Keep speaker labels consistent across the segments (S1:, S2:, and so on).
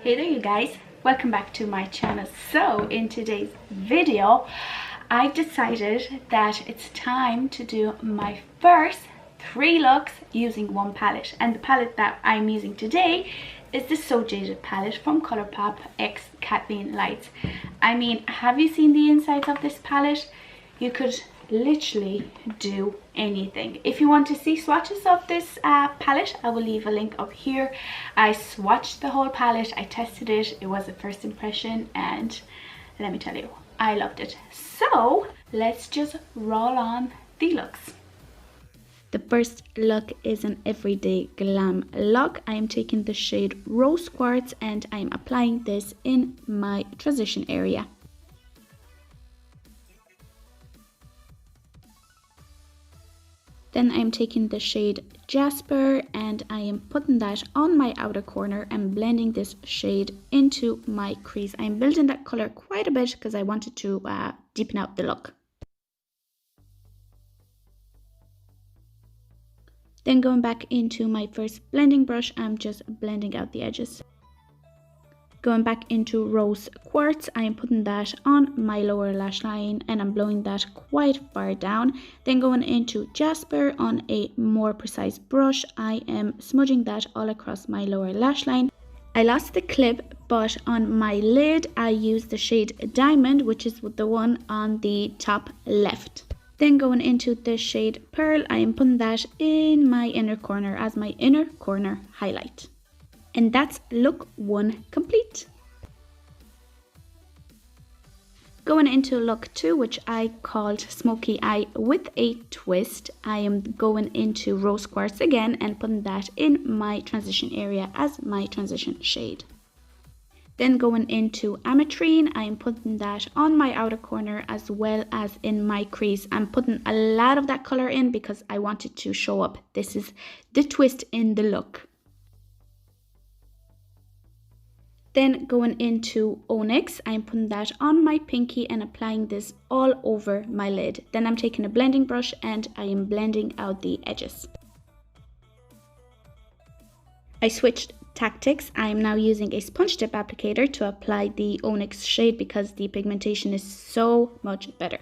S1: Hey there you guys, welcome back to my channel. So in today's video I decided that it's time to do my first 3 looks using one palette, and the palette that I'm using today is the So Jaded palette from Colourpop x Kathleen lights. I mean, have you seen the insides of this palette? You could literally do anything. If you want to see swatches of this palette, I will leave a link up here. I swatched the whole palette, I tested it, it was a first impression, and let me tell you, I loved it. So let's just roll on the looks. The first look is an everyday glam look. I am taking the shade Rose Quartz and I am applying this in my transition area. Then I'm taking the shade Jasper and I am putting that on my outer corner and blending this shade into my crease. I'm building that color quite a bit because I wanted to deepen out the look. Then going back into my first blending brush, I'm just blending out the edges. Going back into Rose Quartz, I am putting that on my lower lash line and I'm blowing that quite far down. Then going into Jasper on a more precise brush, I am smudging that all across my lower lash line. I lost the clip, but on my lid I used the shade Diamond, which is the one on the top left. Then going into the shade Pearl, I am putting that in my inner corner as my inner corner highlight. And that's look 1 complete. Going into look 2, which I called Smoky Eye with a twist, I am going into Rose Quartz again and putting that in my transition area as my transition shade. Then going into Ametrine, I am putting that on my outer corner as well as in my crease. I'm putting a lot of that color in because I wanted to show up. This is the twist in the look. Then going into Onyx, I'm putting that on my pinky and applying this all over my lid. Then I'm taking a blending brush and I am blending out the edges. I switched tactics. I am now using a sponge tip applicator to apply the Onyx shade because the pigmentation is so much better.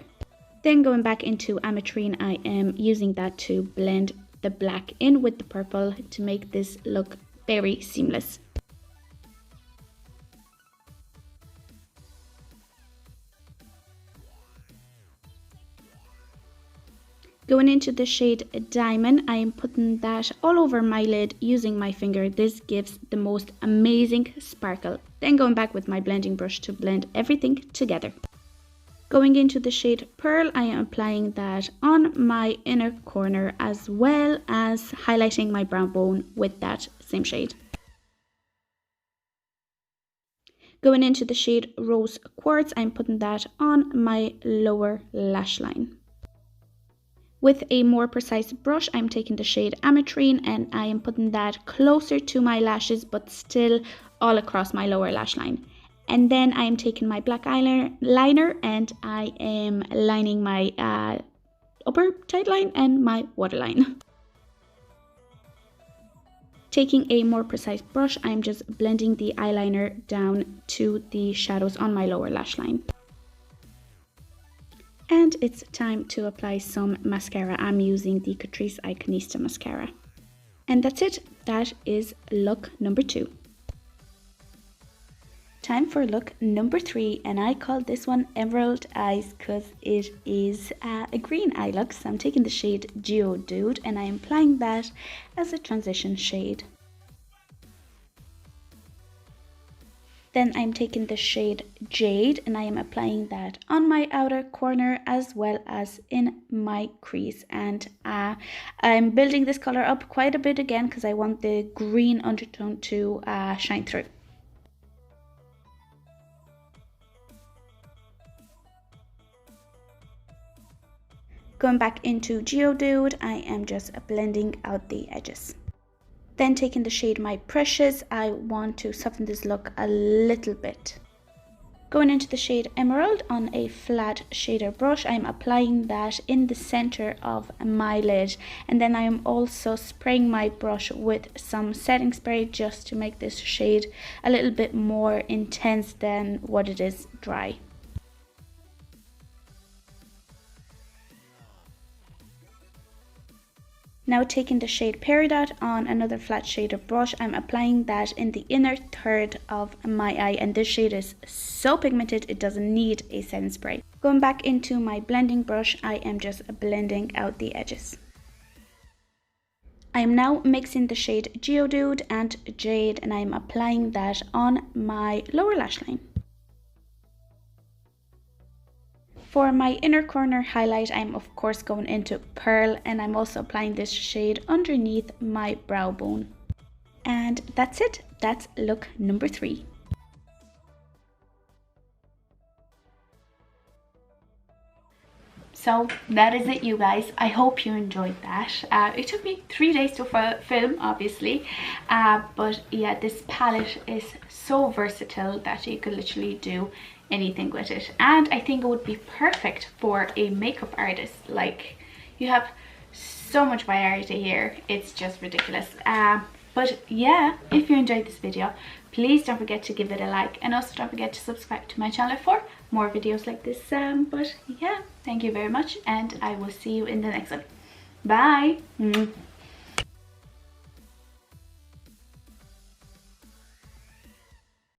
S1: Then going back into Ametrine, I am using that to blend the black in with the purple to make this look very seamless. Going into the shade Diamond, I am putting that all over my lid using my finger. This gives the most amazing sparkle. Then going back with my blending brush to blend everything together. Going into the shade Pearl, I am applying that on my inner corner as well as highlighting my brow bone with that same shade. Going into the shade Rose Quartz, I'm putting that on my lower lash line. With a more precise brush, I'm taking the shade Ametrine and I am putting that closer to my lashes but still all across my lower lash line. And then I am taking my black eyeliner and I am lining my upper tight line and my waterline. Taking a more precise brush, I'm just blending the eyeliner down to the shadows on my lower lash line. And it's time to apply some mascara. I'm using the Catrice Iconista mascara. And that's it. That is look number 2. Time for look number 3, and I call this one Emerald Eyes because it is a green eye look. So I'm taking the shade Geodude and I am applying that as a transition shade. Then I'm taking the shade Jade and I am applying that on my outer corner as well as in my crease. And I'm building this color up quite a bit again because I want the green undertone to shine through. Going back into Geodude, I am just blending out the edges. Then taking the shade My Precious, I want to soften this look a little bit. Going into the shade Emerald on a flat shader brush, I'm applying that in the center of my lid, and then I am also spraying my brush with some setting spray just to make this shade a little bit more intense than what it is dry. Now taking the shade Peridot on another flat shader brush, I'm applying that in the inner third of my eye, and this shade is so pigmented it doesn't need a setting spray. Going back into my blending brush, I am just blending out the edges. I am now mixing the shade Geodude and Jade, and I am applying that on my lower lash line. For my inner corner highlight, I'm of course going into Pearl, and I'm also applying this shade underneath my brow bone. And that's it. That's look number 3. So that is it, you guys. I hope you enjoyed that. It took me 3 days to film, obviously, but yeah, this palette is so versatile that you could literally do anything with it, and I think it would be perfect for a makeup artist. Like, you have so much variety here, it's just ridiculous. But yeah, if you enjoyed this video, please don't forget to give it a like, and also don't forget to subscribe to my channel for more videos like this. But yeah, thank you very much, and I will see you in the next one. Bye.